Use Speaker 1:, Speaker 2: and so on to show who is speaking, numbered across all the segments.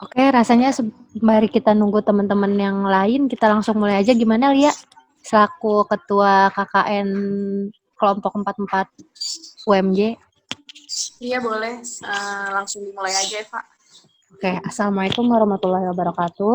Speaker 1: Oke, rasanya sembari kita nunggu teman-teman yang lain, kita langsung mulai aja. Gimana, Lia? Selaku Ketua KKN Kelompok 44 UMJ.
Speaker 2: Iya boleh, langsung dimulai aja ya Pak.
Speaker 1: Oke, Assalamualaikum warahmatullahi wabarakatuh.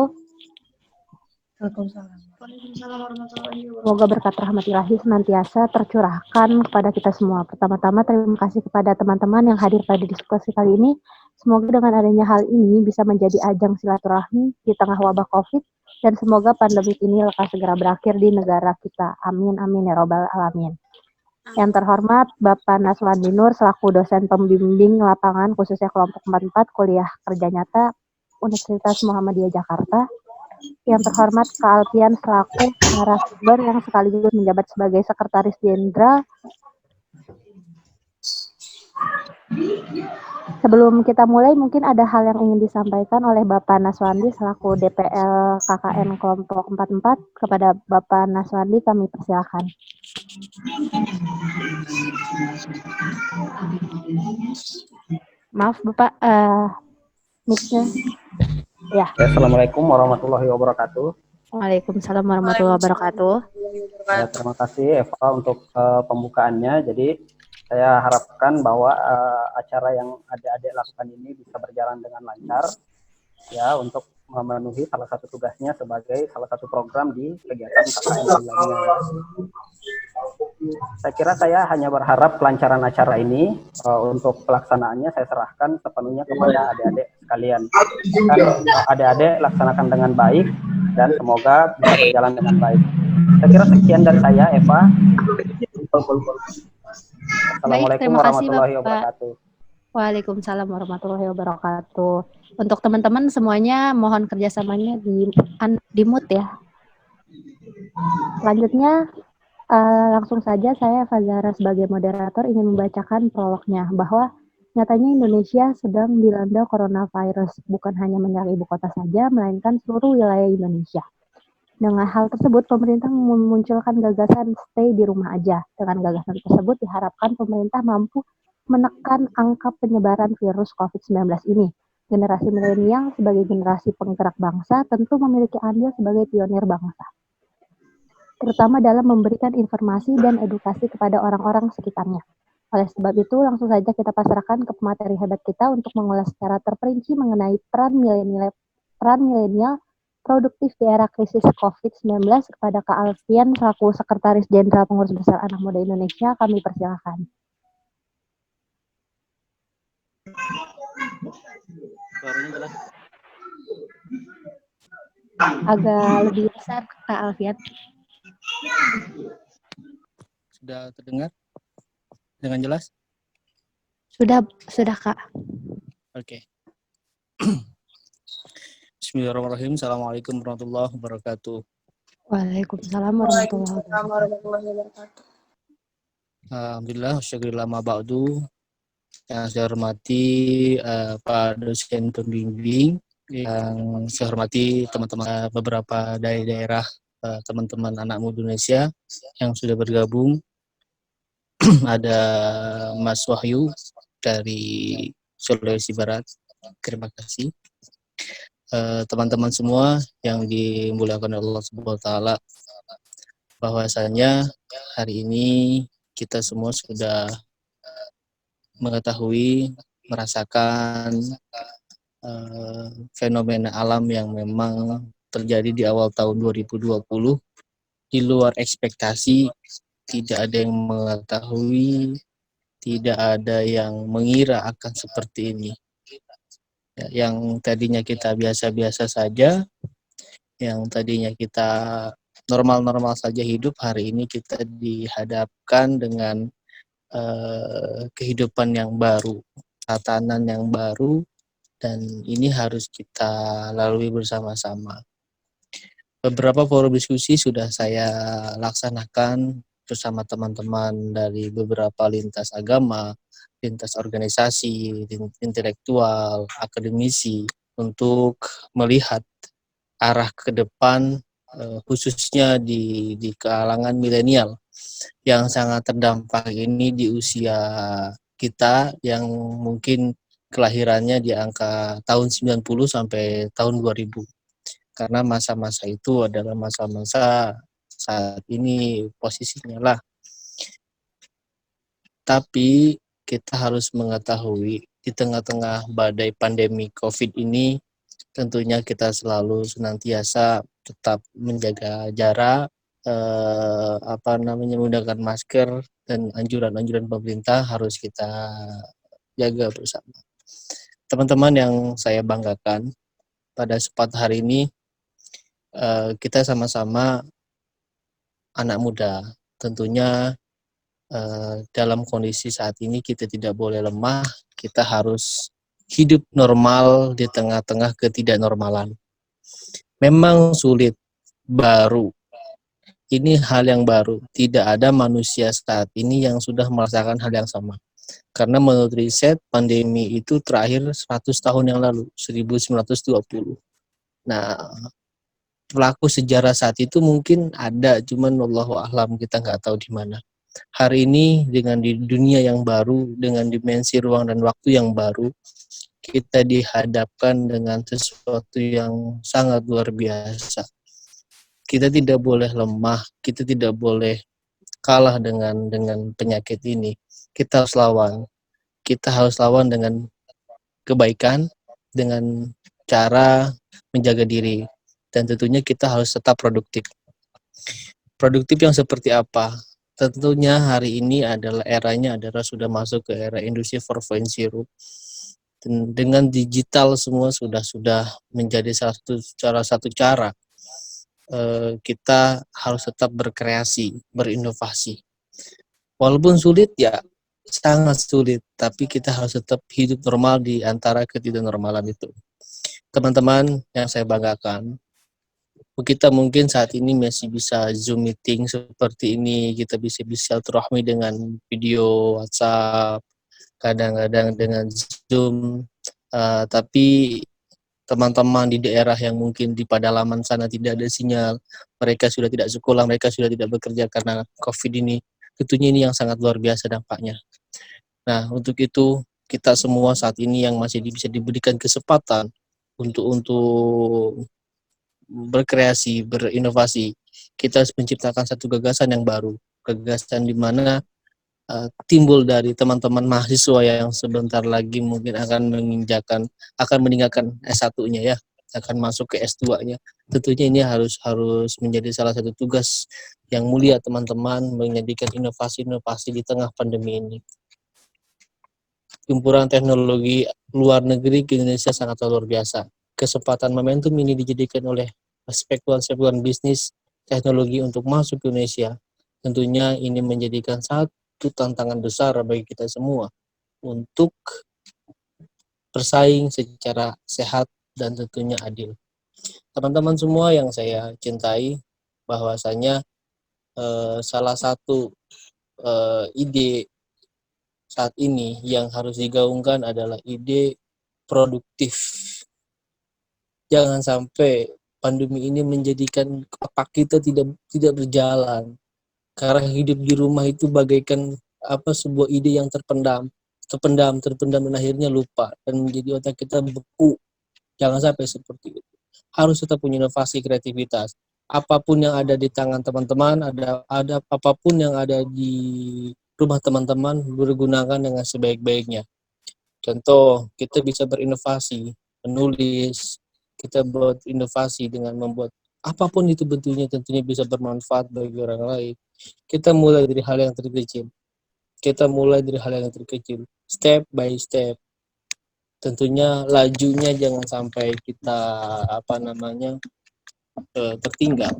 Speaker 2: Waalaikumsalam warahmatullahi wabarakatuh.
Speaker 1: Semoga berkat rahmat ilahi senantiasa tercurahkan kepada kita semua. Pertama-tama terima kasih kepada teman-teman yang hadir pada diskusi kali ini. Semoga dengan adanya hal ini bisa menjadi ajang silaturahmi di tengah wabah COVID, dan semoga pandemi ini lekas segera berakhir di negara kita. Amin, amin ya robbal alamin. Yang terhormat Bapak Naswandi Nur selaku dosen pembimbing lapangan khususnya kelompok 44 kuliah kerja nyata Universitas Muhammadiyah Jakarta. Yang terhormat Kak Alfian selaku narasumber yang sekaligus menjabat sebagai Sekretaris Jenderal. Sebelum kita mulai, mungkin ada hal yang ingin disampaikan oleh Bapak Naswandi selaku DPL KKN Kelompok 44. Kepada Bapak Naswandi kami persilakan. Maaf Bapak, mic-nya. Ya.
Speaker 3: Assalamualaikum warahmatullahi wabarakatuh.
Speaker 1: Waalaikumsalam warahmatullahi wabarakatuh.
Speaker 3: Ya, terima kasih Eva untuk pembukaannya. Jadi saya harapkan bahwa acara yang adik-adik lakukan ini bisa berjalan dengan lancar, ya, untuk memenuhi salah satu tugasnya sebagai salah satu program di kegiatan KKN online-nya. Ya. Saya kira saya hanya berharap kelancaran acara ini untuk pelaksanaannya saya serahkan sepenuhnya kepada adik-adik sekalian. Dan adik-adik laksanakan dengan baik dan semoga bisa berjalan dengan baik. Saya kira sekian dari saya, Eva. Assalamualaikum warahmatullahi wabarakatuh.
Speaker 1: Waalaikumsalam warahmatullahi wabarakatuh. Untuk teman-teman semuanya mohon kerjasamanya di mute ya. Selanjutnya langsung saja saya Fazara sebagai moderator ingin membacakan prolognya bahwa nyatanya Indonesia sedang dilanda coronavirus, bukan hanya menyerang ibu kota saja, melainkan seluruh wilayah Indonesia. Dengan hal tersebut, pemerintah memunculkan gagasan stay di rumah aja. Dengan gagasan tersebut diharapkan pemerintah mampu menekan angka penyebaran virus COVID-19 ini. Generasi milenial sebagai generasi penggerak bangsa tentu memiliki andil sebagai pionir bangsa, terutama dalam memberikan informasi dan edukasi kepada orang-orang sekitarnya. Oleh sebab itu, langsung saja kita pasrahkan ke pemateri hebat kita untuk mengulas secara terperinci mengenai peran milenial produktif di era krisis COVID-19 kepada Kak Alfian selaku Sekretaris Jenderal Pengurus Besar Anak Muda Indonesia. Kami persilakan.
Speaker 3: Suaranya jelas.
Speaker 1: Agak lebih besar Kak Alfian.
Speaker 3: Sudah terdengar dengan jelas?
Speaker 1: Sudah Kak.
Speaker 3: Oke. Bismillahirrahmanirrahim. Assalamualaikum warahmatullahi wabarakatuh.
Speaker 1: Waalaikumsalam warahmatullahi
Speaker 2: wabarakatuh.
Speaker 3: Alhamdulillah, syukurillah ma ba'du. Yang saya hormati Pak dosen pembimbing, yang saya hormati teman-teman beberapa dari daerah, teman-teman anak muda Indonesia yang sudah bergabung. Ada Mas Wahyu dari Sulawesi Barat, terima kasih. Teman-teman semua yang dimuliakan Allah Subhanahu wa taala, bahwasanya hari ini kita semua sudah mengetahui, merasakan fenomena alam yang memang terjadi di awal tahun 2020 di luar ekspektasi. Tidak ada yang mengetahui, tidak ada yang mengira akan seperti ini. Ya, yang tadinya kita biasa-biasa saja, yang tadinya kita normal-normal saja hidup, hari ini kita dihadapkan dengan kehidupan yang baru, tatanan yang baru, dan ini harus kita lalui bersama-sama. Beberapa forum diskusi sudah saya laksanakan bersama teman-teman dari beberapa lintas agama, lintas organisasi, intelektual, akademisi, untuk melihat arah ke depan, khususnya di kalangan milenial yang sangat terdampak ini di usia kita yang mungkin kelahirannya di angka tahun 90 sampai tahun 2000. Karena masa-masa itu adalah masa-masa saat ini posisinya lah. Tapi kita harus mengetahui di tengah-tengah badai pandemi COVID ini, tentunya kita selalu senantiasa tetap menjaga jarak, menggunakan masker, dan anjuran-anjuran pemerintah harus kita jaga bersama. Teman-teman yang saya banggakan, pada kesempatan hari ini kita sama-sama anak muda. Tentunya dalam kondisi saat ini kita tidak boleh lemah, kita harus hidup normal di tengah-tengah ketidaknormalan. Memang sulit, baru. Ini hal yang baru. Tidak ada manusia saat ini yang sudah merasakan hal yang sama. Karena menurut riset, pandemi itu terakhir 100 tahun yang lalu, 1920. Nah, pelaku sejarah saat itu mungkin ada, cuman wallahu a'lam, kita nggak tahu di mana. Hari ini dengan di dunia yang baru, dengan dimensi ruang dan waktu yang baru, kita dihadapkan dengan sesuatu yang sangat luar biasa. Kita tidak boleh lemah, kita tidak boleh kalah dengan penyakit ini. Kita harus lawan. Kita harus lawan dengan kebaikan, dengan cara menjaga diri, dan tentunya kita harus tetap produktif. Produktif yang seperti apa? Tentunya hari ini eranya adalah sudah masuk ke era industri 4.0. Dan dengan digital semua sudah menjadi salah satu cara kita harus tetap berkreasi, berinovasi. Walaupun sulit ya, sangat sulit, tapi kita harus tetap hidup normal di antara ketidaknormalan itu. Teman-teman yang saya banggakan, kita mungkin saat ini masih bisa Zoom meeting seperti ini, kita bisa silaturahmi dengan video WhatsApp, kadang-kadang dengan Zoom, tapi teman-teman di daerah yang mungkin di pedalaman sana tidak ada sinyal, mereka sudah tidak sekolah, mereka sudah tidak bekerja karena COVID ini, tentunya ini yang sangat luar biasa dampaknya. Nah, untuk itu kita semua saat ini yang masih bisa diberikan kesempatan untuk berkreasi, berinovasi, kita harus menciptakan satu gagasan yang baru, gagasan di mana timbul dari teman-teman mahasiswa yang sebentar lagi mungkin akan meninggalkan S1-nya ya, akan masuk ke S2-nya. Tentunya ini harus menjadi salah satu tugas yang mulia teman-teman, menjadikan inovasi-inovasi di tengah pandemi ini. Gempuran teknologi luar negeri ke Indonesia sangat luar biasa. Kesempatan momentum ini dijadikan oleh spekulan bisnis teknologi untuk masuk ke Indonesia. Tentunya ini menjadikan satu tantangan besar bagi kita semua untuk bersaing secara sehat dan tentunya adil. Teman-teman semua yang saya cintai, bahwasanya salah satu ide saat ini yang harus digaungkan adalah ide produktif. Jangan sampai pandemi ini menjadikan otak kita tidak berjalan. Karena hidup di rumah itu bagaikan sebuah ide yang terpendam dan akhirnya lupa dan menjadi otak kita beku. Jangan sampai seperti itu. Harus tetap punya inovasi, kreativitas. Apapun yang ada di tangan teman-teman, ada apapun yang ada di rumah teman-teman, bergunakan dengan sebaik-baiknya. Contoh, kita bisa berinovasi, menulis, kita buat inovasi dengan membuat apapun itu bentuknya, tentunya bisa bermanfaat bagi orang lain. Kita mulai dari hal yang terkecil. Step by step. Tentunya lajunya jangan sampai kita tertinggal.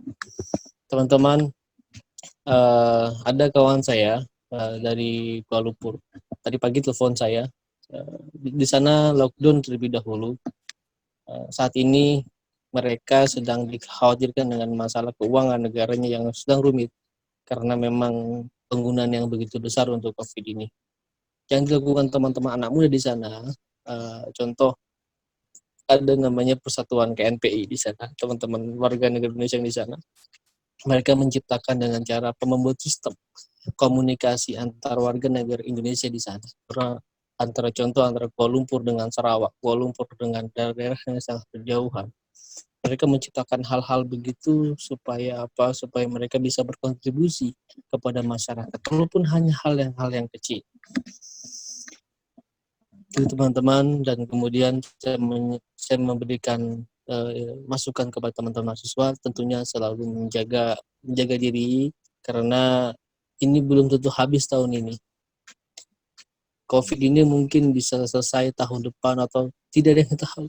Speaker 3: Teman-teman, ada kawan saya dari Kuala Lumpur. Tadi pagi telepon saya. Di sana lockdown terlebih dahulu. Saat ini mereka sedang dikhawatirkan dengan masalah keuangan negaranya yang sedang rumit karena memang penggunaan yang begitu besar untuk COVID ini. Yang dilakukan teman-teman anak muda di sana, contoh ada namanya Persatuan KNPI di sana, teman-teman warga negara Indonesia yang di sana. Mereka menciptakan dengan cara membuat sistem komunikasi antar warga negara Indonesia di sana. antara Kuala Lumpur dengan Sarawak, Kuala Lumpur dengan daerah-daerah yang sangat berjauhan. Mereka menciptakan hal-hal begitu supaya apa? Supaya mereka bisa berkontribusi kepada masyarakat, walaupun hanya hal yang kecil. Itu teman-teman, dan kemudian saya memberikan masukan kepada teman-teman mahasiswa, tentunya selalu menjaga diri, karena ini belum tentu habis tahun ini. COVID ini mungkin bisa selesai tahun depan atau tidak ada yang tahu.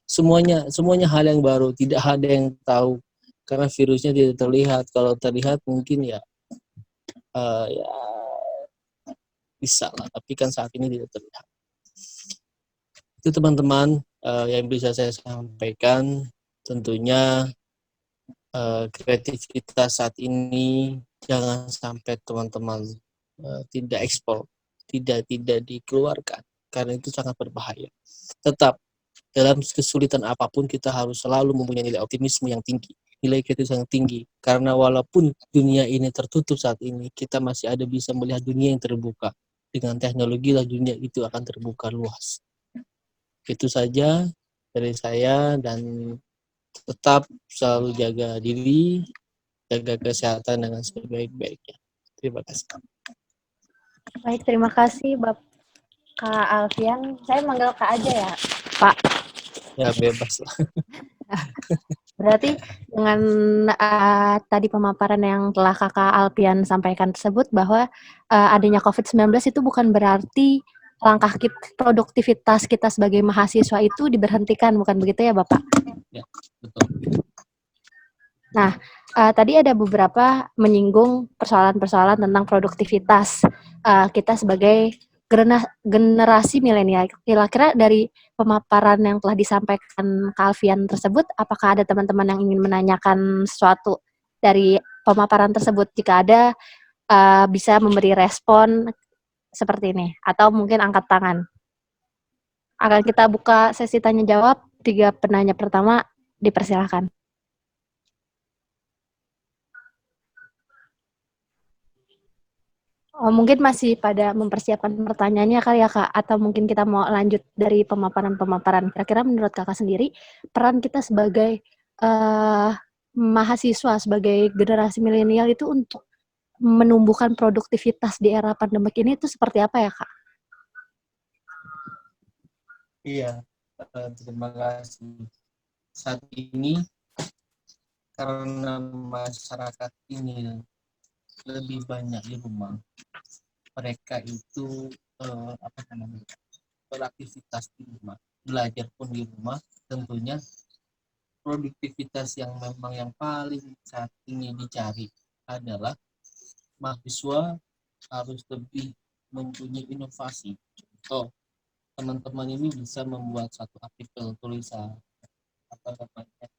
Speaker 3: Semuanya hal yang baru, tidak ada yang tahu karena virusnya tidak terlihat. Kalau terlihat mungkin ya bisa lah, tapi kan saat ini tidak terlihat. Itu teman-teman yang bisa saya sampaikan. Tentunya kreativitas saat ini jangan sampai teman-teman tidak ekspor, tidak dikeluarkan, karena itu sangat berbahaya. Tetap dalam kesulitan apapun kita harus selalu mempunyai nilai optimisme yang tinggi, nilai kritis yang tinggi, karena walaupun dunia ini tertutup saat ini, kita masih ada bisa melihat dunia yang terbuka. Dengan teknologi lah dunia itu akan terbuka luas. Itu saja dari saya, dan tetap selalu jaga diri, jaga kesehatan dengan sebaik-baiknya. Terima kasih.
Speaker 1: Baik, terima kasih Kak Alfian. Saya manggil Kak aja ya, Pak.
Speaker 3: Ya, bebas lah.
Speaker 1: Berarti dengan tadi pemaparan yang telah Kakak Alfian sampaikan tersebut, bahwa adanya COVID-19 itu bukan berarti langkah produktivitas kita sebagai mahasiswa itu diberhentikan, bukan begitu ya Bapak?
Speaker 3: Ya, betul.
Speaker 1: Nah, tadi ada beberapa menyinggung persoalan-persoalan tentang produktivitas kita sebagai generasi milenial. Kira-kira dari pemaparan yang telah disampaikan Kak Alfian tersebut, apakah ada teman-teman yang ingin menanyakan sesuatu dari pemaparan tersebut? Jika ada, bisa memberi respon seperti ini, atau mungkin angkat tangan. Akan kita buka sesi tanya-jawab. 3 penanya pertama, dipersilahkan. Oh, mungkin masih pada mempersiapkan pertanyaannya kali ya Kak, atau mungkin kita mau lanjut dari pemaparan-pemaparan. Kira-kira menurut Kakak sendiri, peran kita sebagai mahasiswa, sebagai generasi milenial itu untuk menumbuhkan produktivitas di era pandemik ini itu seperti apa ya Kak?
Speaker 3: Iya, terima kasih. Saat ini karena masyarakat ini lebih banyak di rumah, mereka itu beraktivitas di rumah, belajar pun di rumah. Tentunya produktivitas yang memang yang paling saat ini dicari adalah mahasiswa harus lebih mempunyai inovasi. Contoh, teman-teman ini bisa membuat satu artikel tulisan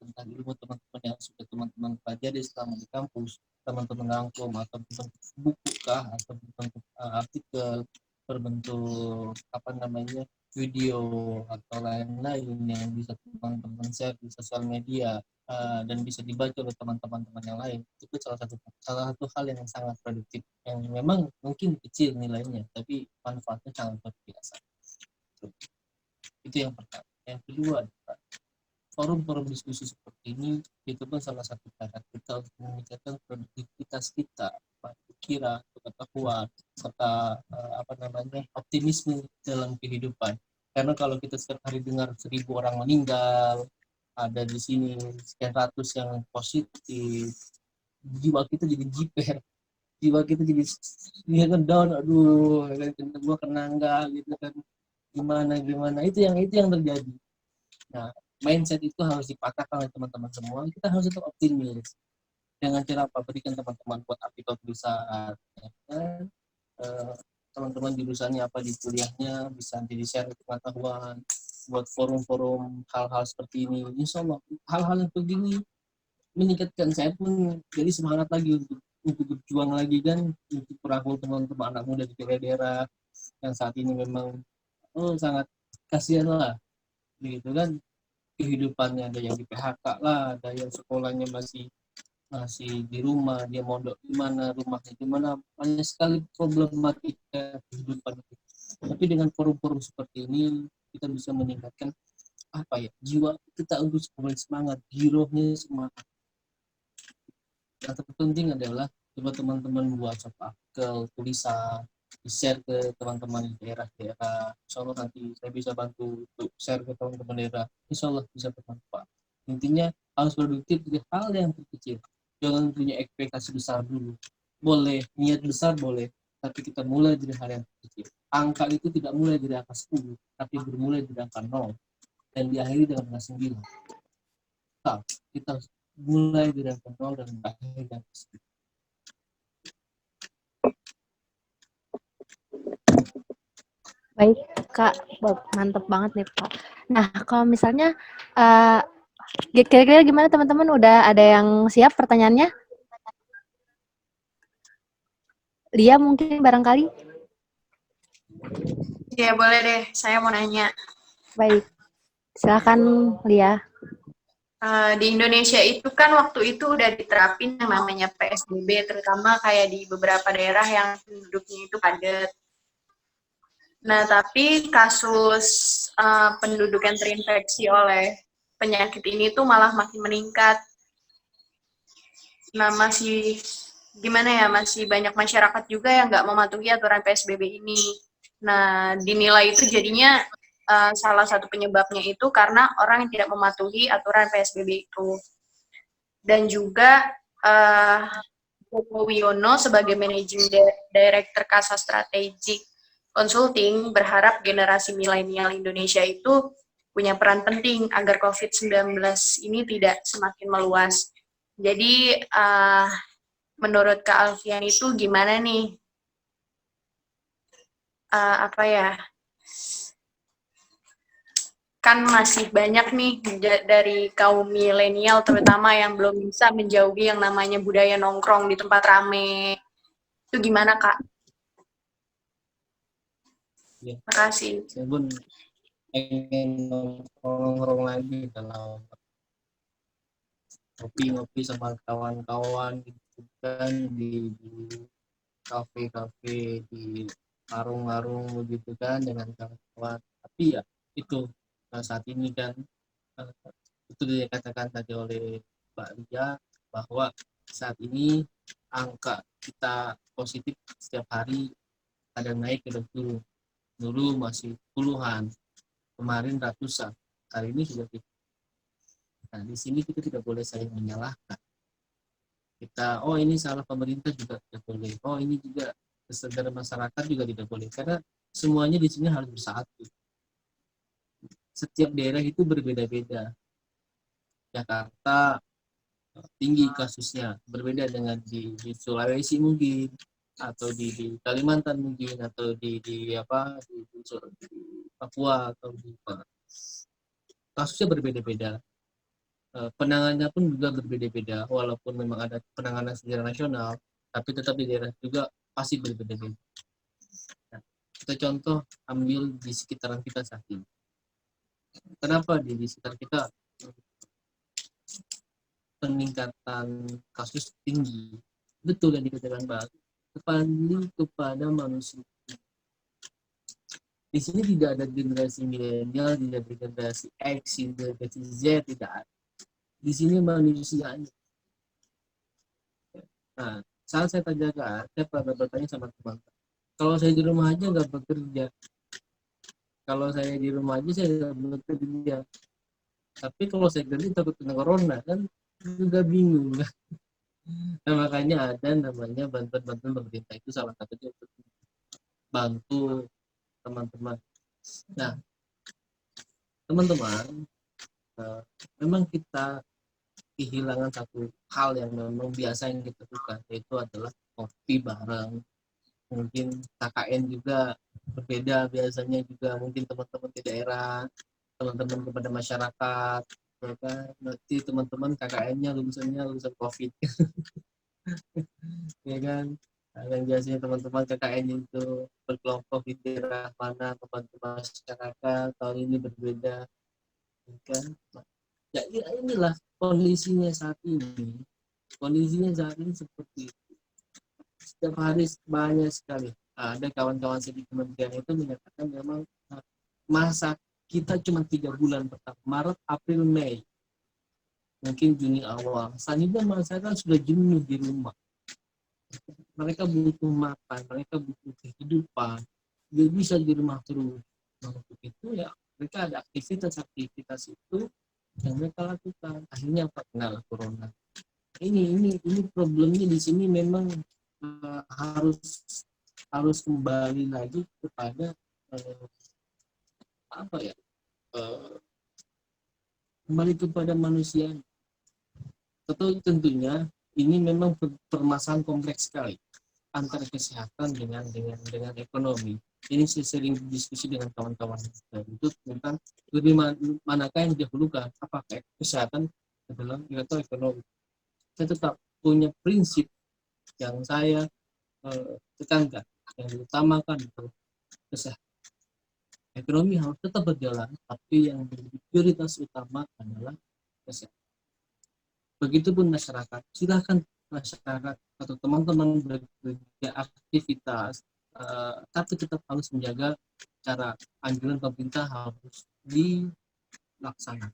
Speaker 3: tentang ilmu teman-teman yang sudah teman-teman pelajari selama di kampus, teman-teman rangkum atau bentuk buku kah, atau bentuk artikel berbentuk video atau lain-lain yang bisa teman-teman share di sosial media dan bisa dibaca oleh teman-teman yang lain. Itu salah satu hal yang sangat produktif, yang memang mungkin kecil nilainya tapi manfaatnya sangat luar biasa. Itu yang pertama. Yang kedua, forum-forum diskusi seperti ini itu pun salah satu cara kita untuk meningkatkan produktivitas kita, pikiran, pengetahuan, serta optimisme dalam kehidupan. Karena kalau kita setiap hari dengar 1.000 orang meninggal, ada di sini sekian ratus yang positif, jiwa kita jadi jiper, jiwa kita jadi down, aduh, gua kena enggak gitu kan, gimana itu yang terjadi. Nah, mindset itu harus dipatahkan oleh teman-teman semua. Kita harus tetap optimis. Dengan cara apa? Berikan teman-teman buat artikel tulisan. Teman-teman jurusannya apa di kuliahnya bisa jadi share pengetahuan, buat forum-forum hal-hal seperti ini. Insya Allah hal-hal yang begini meningkatkan saya pun jadi semangat lagi untuk berjuang lagi kan, untuk merangkul teman-teman anak muda di daerah-daerah yang saat ini memang sangat kasihan lah, begitu kan, kehidupannya. Ada yang di PHK lah, ada yang sekolahnya masih di rumah, dia mondok di mana, rumahnya di mana, banyak sekali problematika kehidupan. Tapi dengan forum-forum seperti ini kita bisa meningkatkan jiwa kita untuk kembali semangat, girohnya semangat. Yang terpenting adalah coba teman-teman buat artikel, tulisan, di-share ke teman-teman di daerah-daerah. Insya Allah nanti saya bisa bantu untuk share ke teman-teman daerah. Insya Allah bisa bermanfaat. Intinya harus produktif di hal yang terkecil. Jangan punya ekspektasi besar dulu. Boleh, niat besar boleh, tapi kita mulai dari hal yang kecil. Angka itu tidak mulai dari angka 10, tapi bermulai dari angka 0 dan diakhiri dengan angka 9. Kita mulai dari angka 0 dan berakhir dengan angka 9.
Speaker 1: Baik, Kak. Mantep banget nih, Pak. Nah, kalau misalnya kira-kira gimana teman-teman? Udah ada yang siap pertanyaannya? Lia mungkin barangkali?
Speaker 2: Ya, boleh deh. Saya mau nanya.
Speaker 1: Baik, silakan Lia.
Speaker 2: Di Indonesia itu kan waktu itu udah diterapin yang namanya PSBB, terutama kayak di beberapa daerah yang penduduknya itu padat. Nah, tapi kasus penduduk yang terinfeksi oleh penyakit ini tuh malah makin meningkat. Nah, gimana ya, masih banyak masyarakat juga yang nggak mematuhi aturan PSBB ini. Nah, dinilai itu jadinya salah satu penyebabnya itu karena orang yang tidak mematuhi aturan PSBB itu. Dan juga Joko Wiono sebagai Managing Director Kasa Strategic Consulting berharap generasi milenial Indonesia itu punya peran penting agar COVID-19 ini tidak semakin meluas. Jadi, menurut Kak Alfian itu gimana nih? Kan masih banyak nih dari kaum milenial terutama yang belum bisa menjauhi yang namanya budaya nongkrong di tempat rame. Itu gimana, Kak?
Speaker 3: Ya.
Speaker 2: Terima kasih.
Speaker 3: Saya pun pengen nongkrong lagi kalau ngopi-ngopi sama kawan-kawan gitu kan di kafe-kafe, di warung-warung begitu kan dengan kawan-kawan. Tapi ya itu saat ini kan itu dikatakan tadi oleh Mbak Lia bahwa saat ini angka kita positif setiap hari ada naik ada turun. Dulu masih puluhan, kemarin ratusan, kali ini sudah tidak. Nah, di sini kita tidak boleh saling menyalahkan. Kita, oh ini salah pemerintah juga tidak boleh. Oh ini juga kesadaran masyarakat juga tidak boleh. Karena semuanya di sini harus bersatu. Setiap daerah itu berbeda-beda. Jakarta tinggi kasusnya, berbeda dengan di Sulawesi mungkin, atau di Kalimantan mungkin, atau di Papua atau di kasusnya berbeda-beda. Penanganannya pun juga berbeda-beda, walaupun memang ada penanganan secara nasional, tapi tetap di daerah juga pasti berbeda-beda. Nah, kita contoh ambil di sekitaran kita saat ini. Kenapa di sekitar kita peningkatan kasus tinggi? Betul yang dikatakan Pak, kembali kepada manusia. Di sini tidak ada generasi milenial, tidak ada generasi X, generasi Z, tidak ada. Di sini manusianya. Nah, saat saya tanyakan, saya pernah bertanya sama teman, kalau saya di rumah aja nggak bekerja, kalau saya di rumah aja saya nggak bekerja, tapi kalau saya kerja takut kena corona kan, juga bingung. Nah, makanya ada namanya bantuan-bantuan pemerintah, itu salah satunya untuk bantu teman-teman. Nah, teman-teman, memang kita kehilangan satu hal yang memang biasa yang kita lakukan, yaitu adalah kopi bareng. Mungkin KKN juga berbeda biasanya juga, mungkin teman-teman di daerah, teman-teman kepada masyarakat, ya kan? Nanti teman-teman KKN-nya lulusan COVID. Ya kan? Nah, yang biasanya teman-teman KKN itu berkelompok di daerah mana, membantu masyarakat, tahun ini berbeda, ya kan? Ya inilah kondisinya saat ini. Kondisinya saat ini seperti itu. Setiap hari banyak sekali ada kawan-kawan saya di kementerian itu menyatakan memang masa kita cuma 3 bulan pertama, Maret, April, Mei, mungkin Juni awal. Selanjutnya masyarakat sudah jenuh di rumah. Mereka butuh makan, mereka butuh kehidupan, dia bisa di rumah terus. Nah, untuk itu ya mereka ada aktivitas itu yang mereka lakukan. Akhirnya kena corona. Ini problemnya di sini memang harus kembali lagi kepada apa ya kembali kepada manusia. Tentunya ini memang permasalahan kompleks sekali antara kesehatan dengan ekonomi. Ini saya sering diskusi dengan kawan-kawan itu tentang lebih manakah yang didahulukan, apakah kesehatan atau ekonomi. Saya tetap punya prinsip yang saya tekankan, yang diutamakan itu kesehatan. Ekonomi harus tetap berjalan, tapi yang menjadi prioritas utama adalah kesehatan. Begitupun masyarakat, silakan masyarakat atau teman-teman bekerja aktivitas, tapi tetap harus menjaga cara anjuran pemerintah harus dilaksanakan.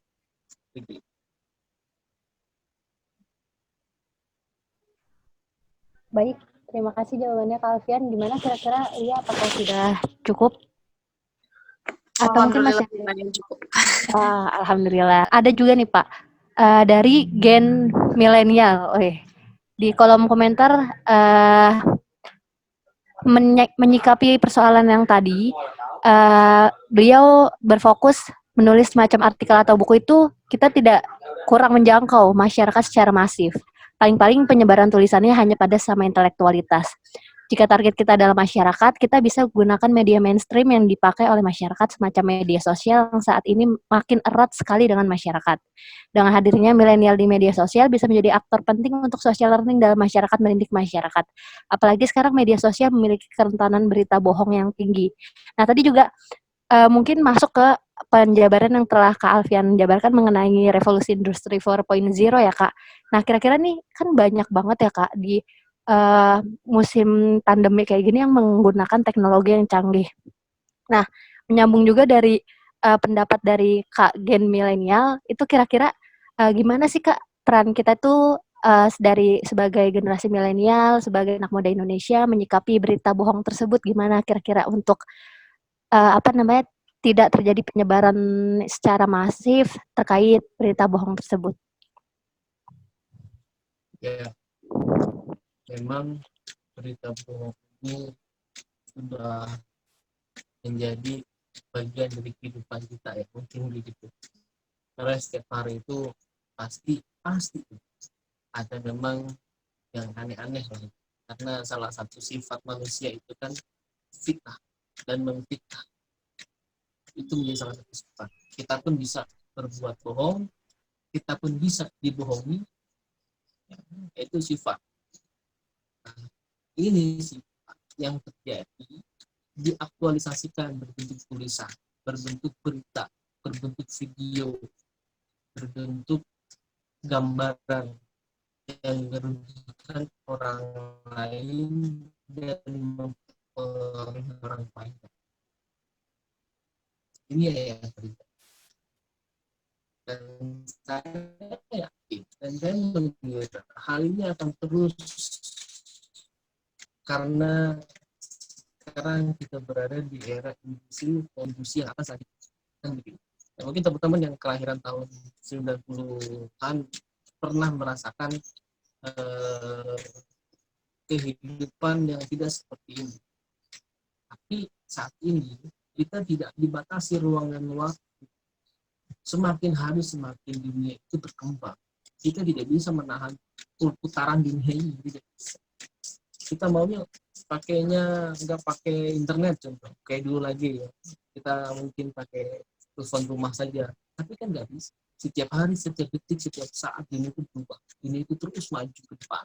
Speaker 1: Baik, terima kasih jawabannya Kak Alfian. Gimana kira-kira apakah sudah cukup? Atau mungkin masih
Speaker 2: Alhamdulillah cukup.
Speaker 1: Alhamdulillah. Ada juga nih Pak, dari Gen Milenial. Di kolom komentar menyikapi persoalan yang tadi, beliau berfokus menulis semacam artikel atau buku itu kita tidak kurang menjangkau masyarakat secara masif. Paling-paling penyebaran tulisannya hanya pada sama intelektualitas. Jika target kita adalah masyarakat, kita bisa gunakan media mainstream yang dipakai oleh masyarakat semacam media sosial yang saat ini makin erat sekali dengan masyarakat. Dengan hadirnya milenial di media sosial bisa menjadi aktor penting untuk social learning dalam masyarakat mendidik masyarakat. Apalagi sekarang media sosial memiliki kerentanan berita bohong yang tinggi. Nah, tadi juga mungkin masuk ke penjabaran yang telah Kak Alfian jabarkan mengenai revolusi industri 4.0 ya Kak. Nah, kira-kira nih kan banyak banget ya Kak di musim pandemi kayak gini yang menggunakan teknologi yang canggih. Nah, menyambung juga dari pendapat dari Kak Gen Milenial, itu kira-kira gimana sih Kak peran kita tuh dari sebagai generasi milenial, sebagai anak muda Indonesia menyikapi berita bohong tersebut gimana kira-kira untuk tidak terjadi penyebaran secara masif terkait berita bohong tersebut.
Speaker 3: Ya, memang berita bohong ini sudah menjadi bagian dari kehidupan kita ya, mungkin begitu. Karena setiap hari itu pasti ada memang yang aneh-aneh lah. Karena salah satu sifat manusia itu kan fitnah dan memfitnah. Itu menjadi salah satu sifat. Kita pun bisa berbuat bohong, kita pun bisa dibohongi. Itu sifat. Nah, ini sifat yang terjadi diaktualisasikan berbentuk tulisan, berbentuk berita, berbentuk video, berbentuk gambaran yang merugikan orang lain dan mempengaruhi orang banyak. Ini yang terjadi. Dan saya yakin dan saya mengira hal ini akan terus karena sekarang kita berada di era industri yang akan saat ini. Ya, mungkin teman-teman yang kelahiran tahun 90-an pernah merasakan kehidupan yang tidak seperti ini. Tapi saat ini kita tidak dibatasi ruang dan waktu. Semakin hari semakin dunia itu berkembang. Kita tidak bisa menahan putaran dunia ini. Tidak bisa. Kita maunya pakainya nggak pakai internet contoh kayak dulu lagi ya. Kita mungkin pakai telepon rumah saja. Tapi kan nggak bisa. Setiap hari, setiap detik, setiap saat ini itu berubah. Ini itu terus maju ke depan.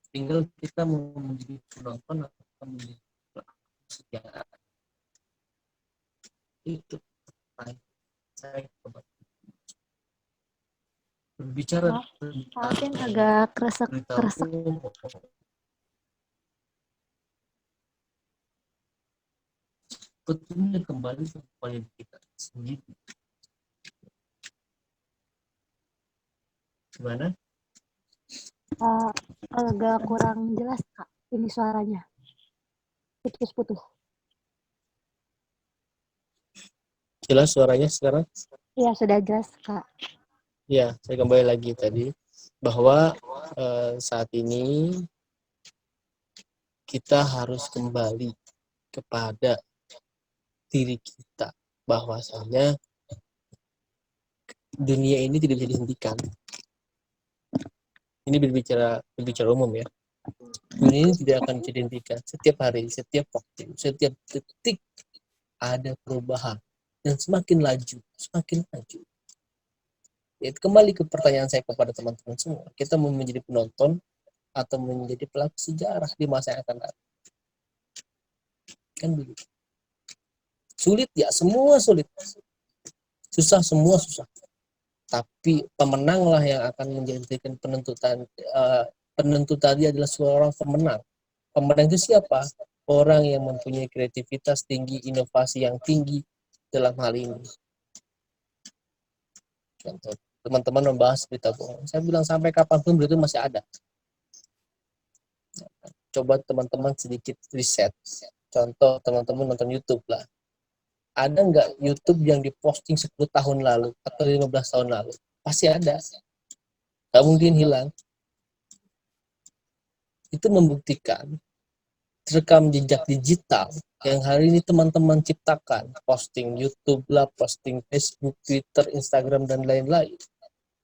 Speaker 3: Tinggal kita mau menjadi penonton atau menjadi sejarah. Itu saya coba berbicara
Speaker 1: Mungkin agak kresek.
Speaker 3: sebetulnya kembali kepada kita sendiri. Gimana?
Speaker 1: Agak kurang jelas Kak, ini suaranya putus-putus.
Speaker 3: Jelas suaranya sekarang?
Speaker 1: Iya sudah jelas Kak.
Speaker 3: Ya, saya kembali lagi tadi bahwa saat ini kita harus kembali kepada diri kita, bahwasanya dunia ini tidak bisa dihentikan. Ini berbicara umum ya. Dunia ini tidak akan bisa dihentikan. Setiap hari, setiap waktu, setiap detik ada perubahan dan semakin laju. Ya, kembali ke pertanyaan saya kepada teman-teman semua, kita mau menjadi penonton atau menjadi pelaku sejarah di masa yang akan datang? Kan begitu. Sulit ya, semua sulit. Susah, semua susah. Tapi pemenanglah yang akan menjadikan penentu tadi adalah seorang pemenang. Pemenang itu siapa? Orang yang mempunyai kreativitas tinggi, inovasi yang tinggi dalam hal ini. Contoh, teman-teman membahas berita bohong. Saya bilang sampai kapanpun berita masih ada. Coba teman-teman sedikit riset. Contoh, teman-teman nonton YouTube lah. Ada nggak YouTube yang diposting 10 tahun lalu atau 15 tahun lalu? Pasti ada. Nggak mungkin hilang. Itu membuktikan rekam jejak digital yang hari ini teman-teman ciptakan, posting YouTube lah, posting Facebook, Twitter, Instagram, dan lain-lain,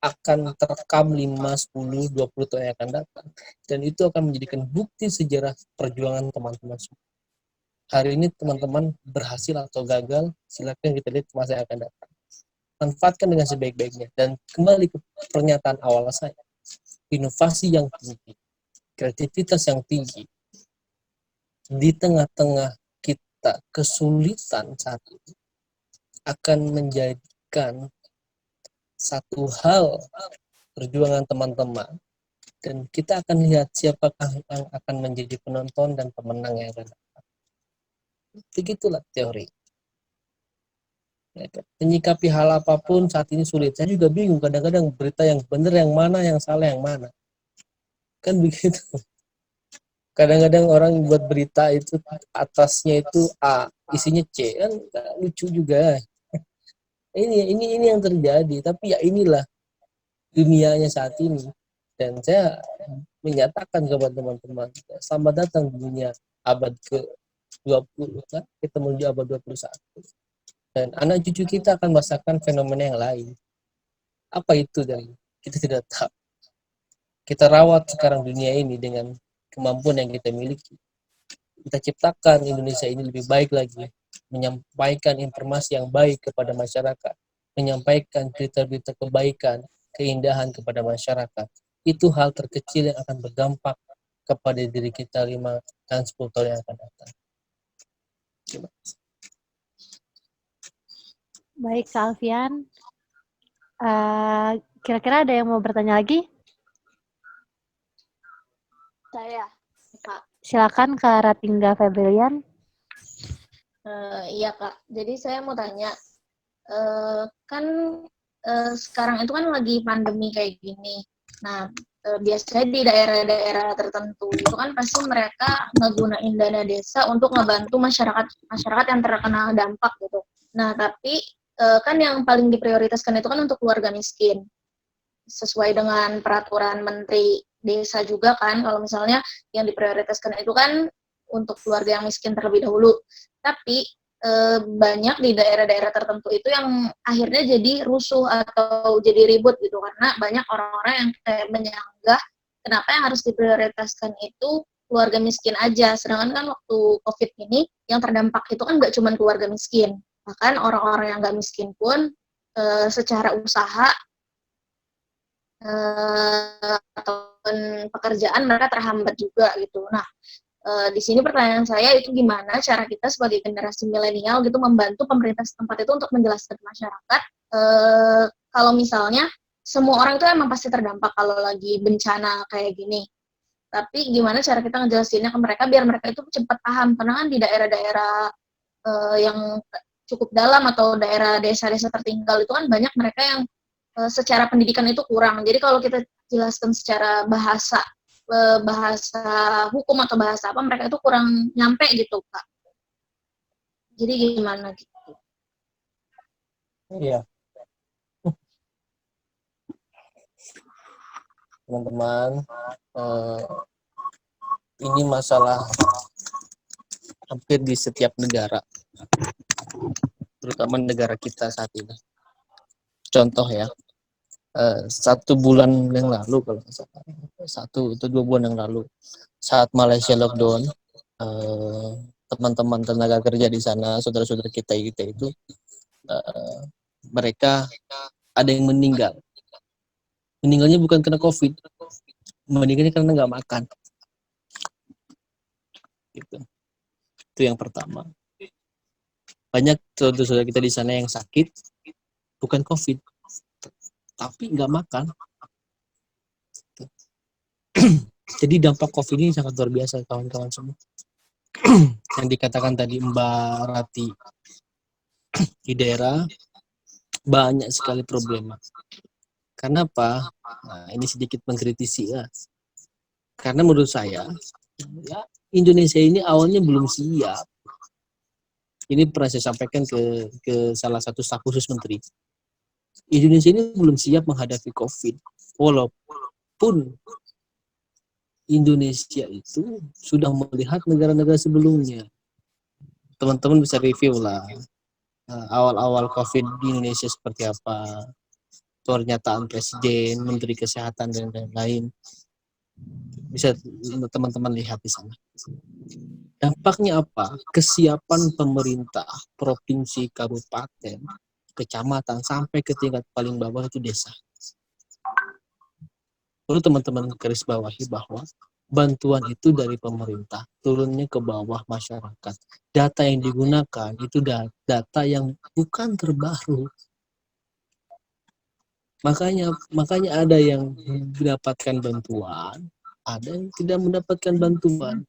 Speaker 3: akan terekam 5, 10, 20 tahun yang akan datang. Dan itu akan menjadikan bukti sejarah perjuangan teman-teman semua. Hari ini teman-teman berhasil atau gagal, silakan kita lihat masa yang akan datang. Manfaatkan dengan sebaik-baiknya. Dan kembali ke pernyataan awal saya, inovasi yang tinggi, kreativitas yang tinggi, di tengah-tengah kita kesulitan saat ini, akan menjadikan satu hal perjuangan teman-teman, dan kita akan lihat siapakah yang akan menjadi penonton dan pemenang yang akan datang. Begitulah teori. Menyikapi hal apapun saat ini sulit. Saya juga bingung kadang-kadang berita yang benar yang mana, yang salah yang mana. Kan begitu. Kadang-kadang orang buat berita itu atasnya itu A, isinya C, kan lucu juga. Ini yang terjadi, tapi ya inilah dunianya saat ini. Dan saya menyatakan kepada teman-teman, selamat datang di dunia abad ke-20, kan? Kita menuju abad 21. Dan anak cucu kita akan merasakan fenomena yang lain. Apa itu? Dan kita tidak tahu. Kita rawat sekarang dunia ini dengan kemampuan yang kita miliki. Kita ciptakan Indonesia ini lebih baik lagi, menyampaikan informasi yang baik kepada masyarakat, menyampaikan berita-berita kebaikan, keindahan kepada masyarakat. Itu hal terkecil yang akan berdampak kepada diri kita 5 dan 10 tahun yang akan datang. Terima kasih.
Speaker 1: Baik Kak Alfian. Kira-kira ada yang mau bertanya lagi?
Speaker 4: Saya, Kak.
Speaker 1: Silakan Kak Ratingga Febrilian.
Speaker 4: Iya, Kak. Jadi saya mau tanya, kan sekarang itu kan lagi pandemi kayak gini. Nah, biasanya di daerah-daerah tertentu itu kan pasti mereka ngegunain dana desa untuk ngebantu masyarakat yang terkena dampak gitu. Nah, tapi kan yang paling diprioritaskan itu kan untuk keluarga miskin. Sesuai dengan peraturan Menteri Desa juga kan, kalau misalnya yang diprioritaskan itu kan untuk keluarga yang miskin terlebih dahulu. Tapi banyak di daerah-daerah tertentu itu yang akhirnya jadi rusuh atau jadi ribut gitu, karena banyak orang-orang yang kayak menyanggah kenapa yang harus diprioritaskan itu keluarga miskin aja, sedangkan kan waktu COVID ini yang terdampak itu kan nggak cuma keluarga miskin, bahkan orang-orang yang nggak miskin pun secara usaha ataupun pekerjaan mereka terhambat juga gitu. Nah, di sini pertanyaan saya itu gimana cara kita sebagai generasi milenial gitu membantu pemerintah setempat itu untuk menjelaskan ke masyarakat kalau misalnya semua orang itu emang pasti terdampak kalau lagi bencana kayak gini. Tapi gimana cara kita ngejelasinnya ke mereka biar mereka itu cepat paham, karena kan di daerah-daerah yang cukup dalam atau daerah desa-desa tertinggal itu kan banyak mereka yang secara pendidikan itu kurang. Jadi kalau kita jelaskan secara bahasa hukum atau bahasa apa, mereka itu kurang nyampe gitu, Kak. Jadi gimana gitu?
Speaker 3: Iya, teman-teman, ini masalah hampir di setiap negara, terutama negara kita saat ini. Contoh ya, 1 bulan yang lalu, kalau nggak salah, 1 atau 2 bulan yang lalu, saat Malaysia lockdown, teman-teman tenaga kerja di sana, saudara-saudara kita itu, mereka ada yang meninggal. Meninggalnya bukan karena COVID, meninggalnya karena nggak makan. Gitu. Itu yang pertama. Banyak saudara-saudara kita di sana yang sakit, bukan COVID, tapi nggak makan. Jadi dampak COVID ini sangat luar biasa, kawan-kawan semua. Yang dikatakan tadi Mbak Rati, di daerah banyak sekali problema. Karena apa? Nah, ini sedikit mengkritisi ya. Karena menurut saya, ya, Indonesia ini awalnya belum siap. Ini pernah saya sampaikan ke salah satu staf khusus menteri. Indonesia ini belum siap menghadapi COVID. Walaupun Indonesia itu sudah melihat negara-negara sebelumnya. Teman-teman bisa review lah awal-awal COVID di Indonesia seperti apa, pernyataan presiden, menteri kesehatan dan lain-lain. Bisa teman-teman lihat di sana. Dampaknya apa? Kesiapan pemerintah, provinsi, kabupaten, kecamatan, sampai ke tingkat paling bawah itu desa. Perlu teman-teman garis bawahi bahwa bantuan itu dari pemerintah turunnya ke bawah masyarakat. Data yang digunakan itu data yang bukan terbaru. Makanya ada yang mendapatkan bantuan, ada yang tidak mendapatkan bantuan.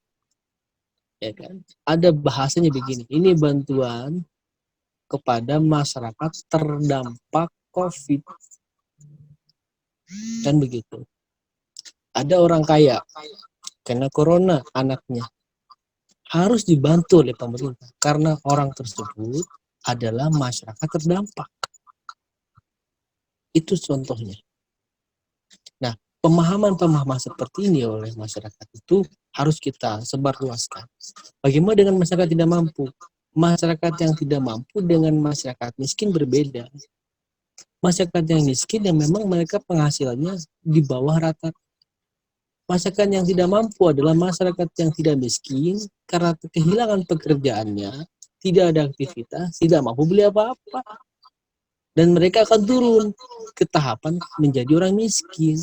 Speaker 3: Ya kan? Ada bahasanya begini, ini bantuan kepada masyarakat terdampak COVID. Kan begitu. Ada orang kaya kena corona anaknya, harus dibantu oleh pemerintah karena orang tersebut adalah masyarakat terdampak. Itu contohnya. Nah, pemahaman-pemahaman seperti ini oleh masyarakat itu harus kita sebarluaskan. Bagaimana dengan masyarakat tidak mampu? Masyarakat yang tidak mampu dengan masyarakat miskin berbeda. Masyarakat yang miskin yang memang mereka penghasilannya di bawah rata. Masyarakat yang tidak mampu adalah masyarakat yang tidak miskin karena kehilangan pekerjaannya, tidak ada aktivitas, tidak mampu beli apa-apa. Dan mereka akan turun ke tahapan menjadi orang miskin.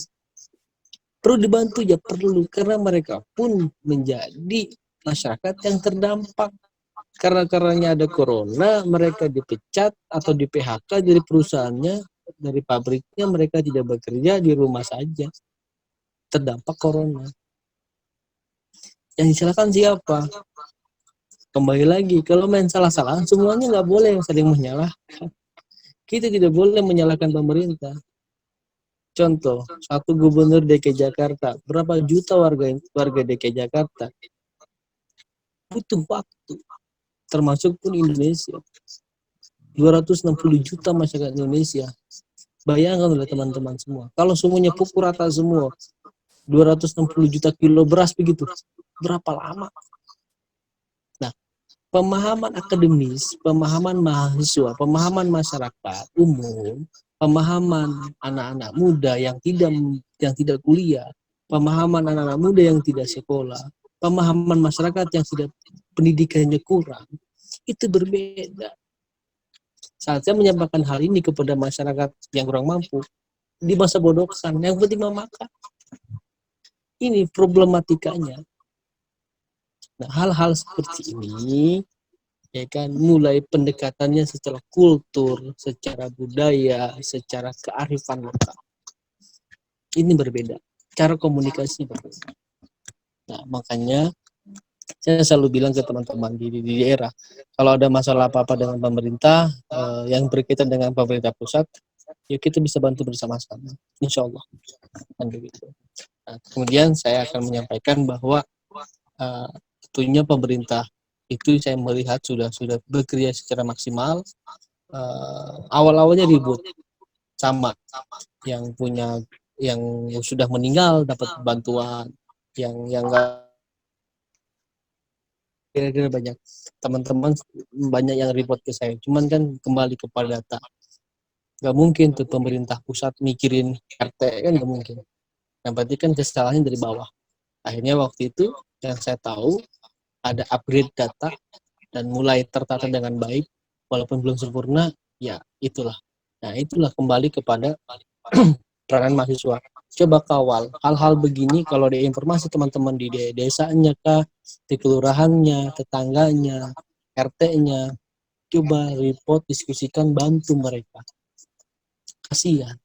Speaker 3: Perlu dibantu ya perlu, karena mereka pun menjadi masyarakat yang terdampak. Karena ada corona, mereka dipecat atau di PHK dari perusahaannya, dari pabriknya, mereka tidak bekerja, di rumah saja. Terdampak corona. Yang disalahkan siapa? Kembali lagi, kalau main salah-salah, semuanya nggak boleh yang saling menyalahkan. Kita tidak boleh menyalahkan pemerintah. Contoh, satu gubernur DKI Jakarta, berapa juta warga DKI Jakarta? Butuh waktu, termasuk pun Indonesia. 260 juta masyarakat Indonesia. Bayangkan oleh teman-teman semua, kalau semuanya pukul rata semua, 260 juta kilo beras begitu, berapa lama? Nah, pemahaman akademis, pemahaman mahasiswa, pemahaman masyarakat umum, pemahaman anak-anak muda yang tidak kuliah, pemahaman anak-anak muda yang tidak sekolah, pemahaman masyarakat yang tidak pendidikannya kurang, itu berbeda. Saat saya menyampaikan hal ini kepada masyarakat yang kurang mampu, di masa bodohkan, yang penting memakan. Ini problematikanya. Nah, hal-hal seperti ini, ya kan, mulai pendekatannya secara kultur, secara budaya, secara kearifan lokal. Ini berbeda, cara komunikasi berbeda. Nah, makanya Saya selalu bilang ke teman-teman di daerah, kalau ada masalah apa-apa dengan pemerintah yang berkaitan dengan pemerintah pusat, ya kita bisa bantu bersama-sama, insya Allah. Kan begitu. Nah, kemudian saya akan menyampaikan bahwa tentunya pemerintah itu saya melihat sudah bekerja secara maksimal. Awal-awalnya ribut sama yang sudah meninggal dapat bantuan, yang enggak, kira-kira banyak teman-teman banyak yang report ke saya. Cuman kan kembali kepada data, nggak mungkin tuh pemerintah pusat mikirin RT, kan nggak mungkin. Yang berarti kan kesalahannya dari bawah. Akhirnya waktu itu yang saya tahu ada upgrade data dan mulai tertata dengan baik, walaupun belum sempurna, ya itulah. Nah itulah kembali kepada peranan mahasiswa. Coba kawal hal-hal begini, kalau ada informasi teman-teman di desanya kah, di kelurahannya, tetangganya, RT-nya, coba report, diskusikan, bantu mereka. Kasihan.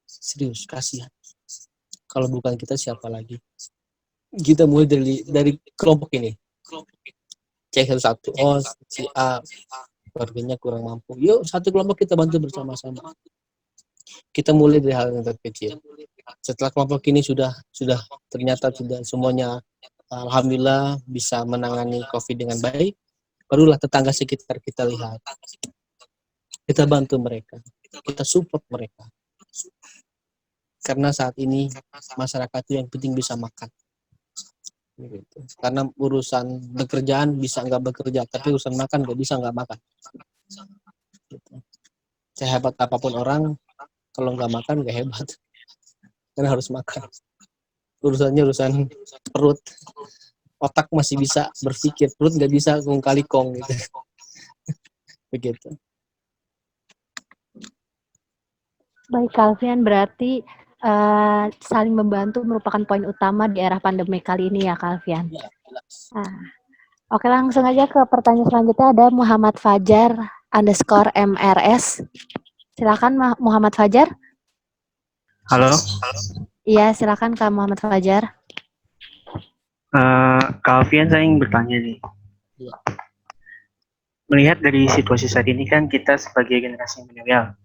Speaker 3: Serius, kasihan. Kalau bukan kita siapa lagi? Kita mulai dari kelompok ini. Cek satu, oh si A keluarganya kurang mampu. Yuk satu kelompok kita bantu bersama-sama. Kita mulai dari hal yang terkecil. Setelah kelompok ini sudah ternyata sudah semuanya alhamdulillah bisa menangani COVID dengan baik, barulah tetangga sekitar kita lihat. Kita bantu mereka, kita support mereka. Karena saat ini masyarakat itu yang penting bisa makan. Gitu. Karena urusan bekerjaan bisa nggak bekerja, tapi urusan makan nggak bisa nggak makan. Gitu. Sehebat apapun orang, kalau nggak makan nggak hebat. Karena harus makan. Urusannya urusan perut. Otak masih bisa berpikir, perut nggak bisa kong kali kong gitu. Begitu.
Speaker 1: Baik, Kalvian, berarti saling membantu merupakan poin utama di era pandemi kali ini ya, Kalvian.
Speaker 3: Ya,
Speaker 1: Oke, langsung aja ke pertanyaan selanjutnya. Ada Muhammad Fajar _MRS. Silakan Muhammad Fajar.
Speaker 5: Halo.
Speaker 1: Iya, silakan Kak Muhammad Fajar.
Speaker 5: Kak Alfian, saya ingin bertanya nih.
Speaker 3: Ya.
Speaker 5: Melihat dari situasi saat ini kan kita sebagai generasi milenial,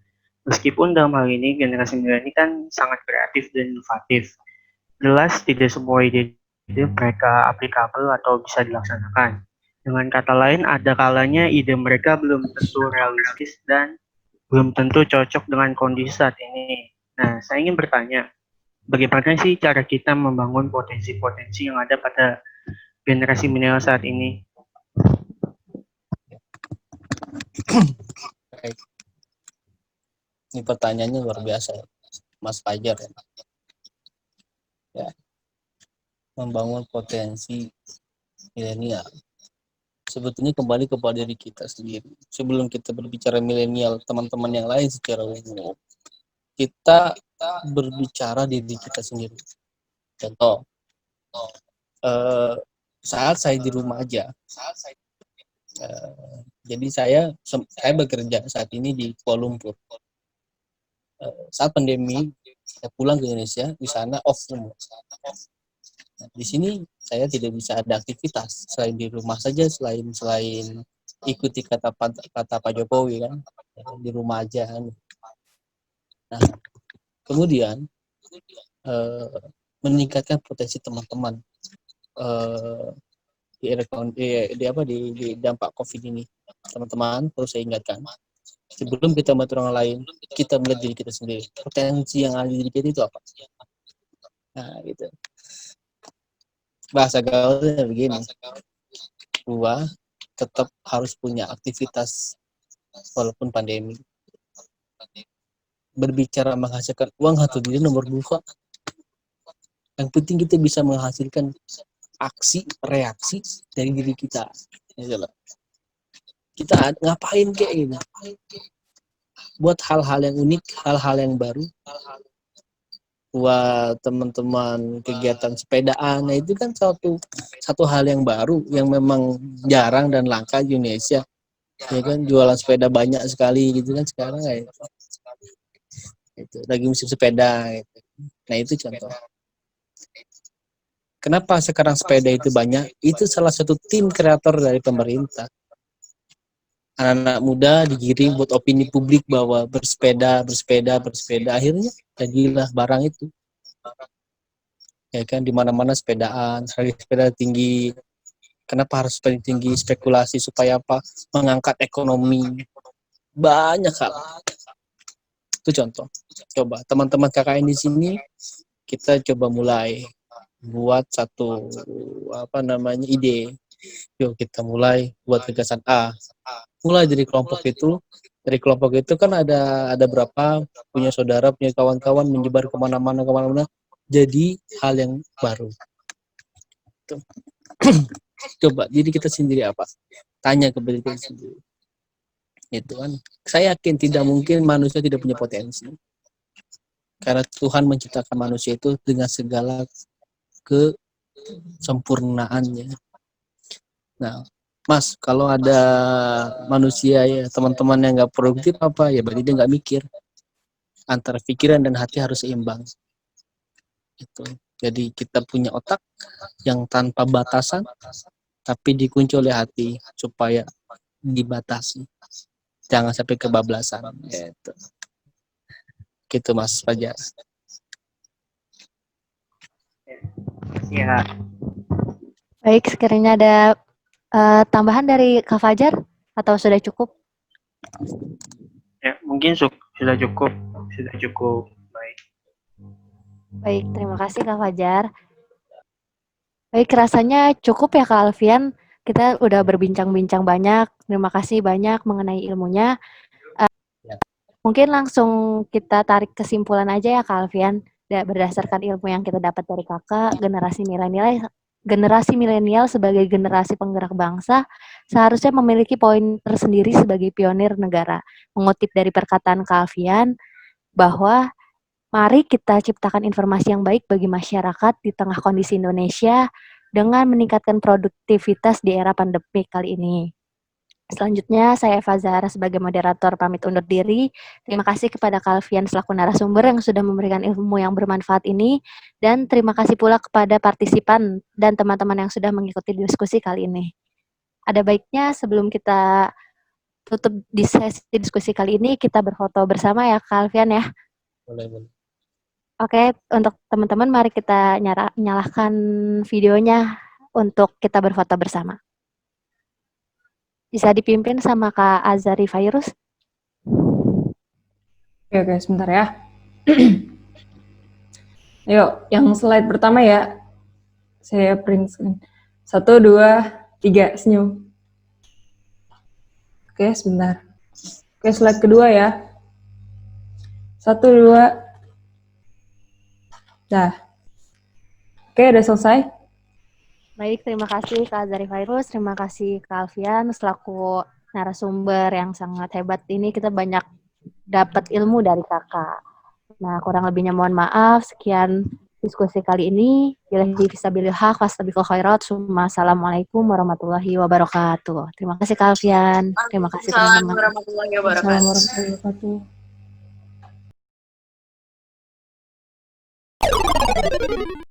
Speaker 5: meskipun dalam hal ini generasi milenial ini kan sangat kreatif dan inovatif, jelas tidak semua ide mereka aplikabel atau bisa dilaksanakan. Dengan kata lain, ada kalanya ide mereka belum tentu realistis dan belum tentu cocok dengan kondisi saat ini. Nah, saya ingin bertanya, bagaimana sih cara kita membangun potensi-potensi yang ada pada generasi milenial saat ini?
Speaker 3: Baik. Ini pertanyaannya luar biasa, Mas Fajar. Ya. Membangun potensi milenial. Sebetulnya kembali kepada diri kita sendiri. Sebelum kita berbicara milenial, teman-teman yang lain secara umum, kita berbicara diri kita sendiri. Contoh, saat saya di rumah aja, jadi saya bekerja saat ini di Kuala Lumpur. Saat pandemi, saya pulang ke Indonesia, di sana off semua. Nah, di sini saya tidak bisa ada aktivitas selain di rumah saja, selain ikuti kata Pak Jokowi kan, di rumah aja. Nah, kemudian meningkatkan potensi teman-teman di dampak COVID ini. Teman-teman, perlu saya ingatkan, sebelum kita membantu orang lain, kita melihat diri kita sendiri. Potensi yang ada di diri kita itu apa? Nah, gitu. Bahasa gaulnya begini. Gua tetap harus punya aktivitas walaupun pandemi. Berbicara menghasilkan uang atau tidak nomor 2. Yang penting kita bisa menghasilkan aksi, reaksi dari diri kita. Kita ngapain kayak gitu. Buat hal-hal yang unik, hal-hal yang baru. Buat teman-teman kegiatan sepedaan, nah itu kan satu hal yang baru yang memang jarang dan langka di Indonesia. Ya kan, jualan sepeda banyak sekali gitu kan sekarang kayak itu lagi musim sepeda gitu. Nah itu contoh. Kenapa sekarang sepeda itu banyak? Itu salah satu tim kreator dari pemerintah. Anak-anak muda digiring buat opini publik bahwa bersepeda. Akhirnya jadilah barang itu. Ya kan, di mana-mana sepedaan, harga sepeda tinggi. Kenapa harus sepeda tinggi? Spekulasi supaya apa? Mengangkat ekonomi. Banyak hal. Itu contoh. Coba teman-teman KKN di sini kita coba mulai buat satu ide. Yuk kita mulai buat gagasan A. Mulai dari kelompok itu. Dari kelompok itu kan ada berapa, punya saudara, punya kawan-kawan, menyebar kemana-mana. Jadi hal yang baru. Tuh. Coba diri kita sendiri apa? Tanya ke diri kita sendiri. Itu kan. Saya yakin tidak mungkin manusia tidak punya potensi. Karena Tuhan menciptakan manusia itu dengan segala kesempurnaannya. Nah, Mas, kalau ada manusia ya teman-teman yang nggak produktif apa ya berarti dia nggak mikir. Antara pikiran dan hati harus seimbang. Itu. Jadi kita punya otak yang tanpa batasan, tapi dikunci oleh hati supaya dibatasi. Jangan sampai kebablasan. Gitu Mas Fajar.
Speaker 5: Ya,
Speaker 1: Baik, sekiranya ada tambahan dari Kak Fajar atau sudah cukup?
Speaker 5: ya mungkin sudah cukup. Baik.
Speaker 1: Baik, terima kasih Kak Fajar. Baik, rasanya cukup ya Kak Alfian. Kita udah berbincang-bincang banyak. Terima kasih banyak mengenai ilmunya. Mungkin langsung kita tarik kesimpulan aja ya Kak Alfian. Berdasarkan ilmu yang kita dapat dari Kakak, generasi milenial sebagai generasi penggerak bangsa seharusnya memiliki poin tersendiri sebagai pionir negara. Mengutip dari perkataan Kak Alfian, bahwa mari kita ciptakan informasi yang baik bagi masyarakat di tengah kondisi Indonesia dengan meningkatkan produktivitas di era pandemi kali ini. Selanjutnya, saya Eva Zahra sebagai moderator pamit undur diri. Terima kasih kepada Kak Alfian selaku narasumber yang sudah memberikan ilmu yang bermanfaat ini. Dan terima kasih pula kepada partisipan dan teman-teman yang sudah mengikuti diskusi kali ini. Ada baiknya sebelum kita tutup di sesi diskusi kali ini, kita berfoto bersama ya Kak Alfian ya.
Speaker 3: Boleh.
Speaker 1: Oke, untuk teman-teman mari kita nyalakan videonya untuk kita berfoto bersama. Bisa dipimpin sama Kak Azari Fairuz.
Speaker 6: Oke, sebentar ya. Yuk, yang slide pertama ya. Saya print screen. 1, 2, 3, senyum. Oke, sebentar. Oke, slide kedua ya. 1, 2. Dah. Oke, udah selesai.
Speaker 1: Baik, terima kasih Kak Azari Fairuz, terima kasih Kak Alfian selaku narasumber yang sangat hebat ini. Kita banyak dapat ilmu dari Kakak. Nah, kurang lebihnya mohon maaf. Sekian diskusi kali ini. Billahi fisabilil haq, wastabiqul khairat. Assalamualaikum warahmatullahi wabarakatuh. Terima kasih Kak Alfian. Terima kasih teman-teman.
Speaker 2: Assalamualaikum warahmatullahi wabarakatuh.
Speaker 6: Assalamualaikum warahmatullahi wabarakatuh.